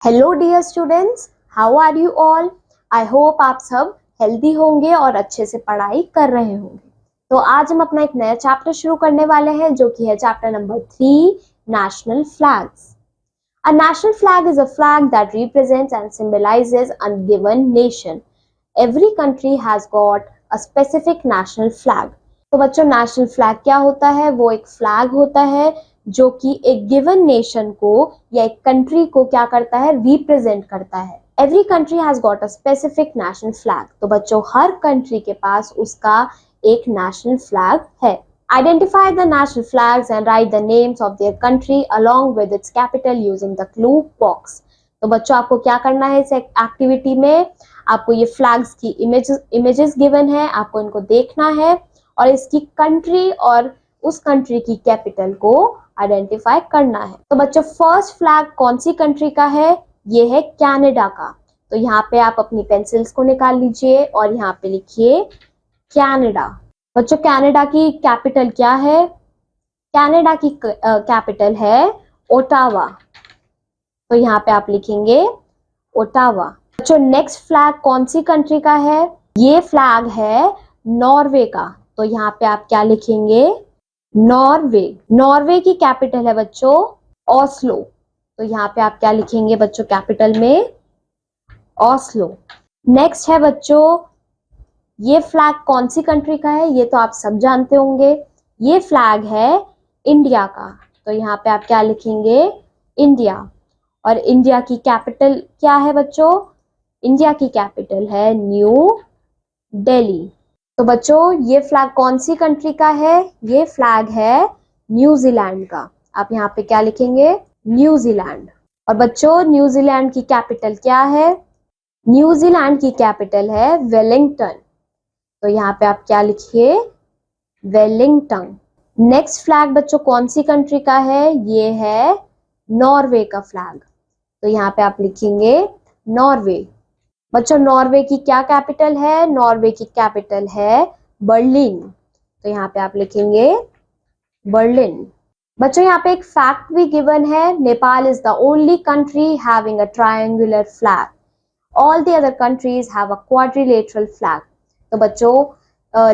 Hello dear students, how are you all. I hope आप सब healthy होंगे और अच्छे से पढ़ाई कर रहे होंगे। तो आज हम अपना एक नया चैप्टर शुरू करने वाले हैं जो कि है chapter number 3, national flags. A national flag is a flag that represents and symbolizes a given nation. Every country has got a specific national flag. तो बच्चों, नेशनल फ्लैग क्या होता है? वो एक फ्लैग होता है जो कि एक गिवन नेशन को या एक कंट्री को क्या करता है? रिप्रेजेंट करता है। Every country has got a specific national flag. तो बच्चों, हर कंट्री के पास उसका एक नेशनल फ्लैग है। Identify the national flags and write the names of their country along with its capital using the clue box. तो बच्चों, आपको क्या करना है इस एक्टिविटी में? आपको ये फ्लैग्स की इमेजेस गिवन है, आपको इनको देखना है और इसकी कंट्री और उस कंट्री की कैपिटल को आइडेंटिफाई करना है। तो बच्चों, फर्स्ट फ्लैग कौन सी कंट्री का है? ये है कनाडा का। तो यहाँ पे आप अपनी पेंसिल्स को निकाल लीजिए और यहाँ पे लिखिए कनाडा। बच्चों, कनाडा की कैपिटल क्या है? कनाडा की कैपिटल है ओटावा। तो यहाँ पे आप लिखेंगे ओटावा। बच्चों, नेक्स्ट फ्लैग कौन सी कंट्री का है? ये फ्लैग है नॉर्वे का। तो यहाँ पे आप क्या लिखेंगे? नॉर्वे। नॉर्वे की कैपिटल है बच्चों ऑस्लो। तो यहाँ पे आप क्या लिखेंगे बच्चों कैपिटल में? ऑस्लो। नेक्स्ट है बच्चों, ये फ्लैग कौन सी कंट्री का है? ये तो आप सब जानते होंगे। ये फ्लैग है इंडिया का। तो यहाँ पे आप क्या लिखेंगे? इंडिया। और इंडिया की कैपिटल क्या है बच्चों? इंडिया की कैपिटल है न्यू दिल्ली। तो बच्चों, ये फ्लैग कौन सी कंट्री का है? ये फ्लैग है न्यूजीलैंड का। आप यहाँ पे क्या लिखेंगे? न्यूजीलैंड। और बच्चों, न्यूजीलैंड की कैपिटल क्या है? न्यूजीलैंड की कैपिटल है वेलिंगटन। तो यहाँ पे आप क्या लिखिए? वेलिंगटन। नेक्स्ट फ्लैग बच्चों कौन सी कंट्री का है? ये है नॉर्वे का फ्लैग। तो यहाँ पे आप लिखेंगे नॉर्वे। बच्चों, नॉर्वे की क्या कैपिटल है? नॉर्वे की कैपिटल है बर्लिन। तो यहाँ पे आप लिखेंगे बर्लिन। बच्चों, यहाँ पे एक फैक्ट भी गिवन है। Nepal is the only country having a triangular flag. All the other countries have a quadrilateral flag. तो बच्चों,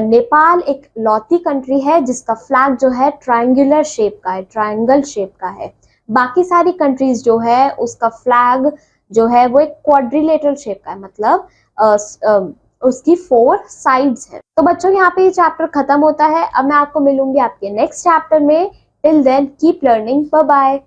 नेपाल एक लौती कंट्री है जिसका फ्लैग जो है ट्रायंगुलर शेप का है, ट्रायंगल शेप का है। बाकी सारी कंट्रीज जो है उसका फ्लैग जो है वो एक क्वाड्रिलेटरल शेप का है, मतलब उसकी 4 साइड्स है। तो बच्चों, यहाँ पे ये चैप्टर खत्म होता है। अब मैं आपको मिलूंगी आपके नेक्स्ट चैप्टर में। Till then keep learning. Bye bye.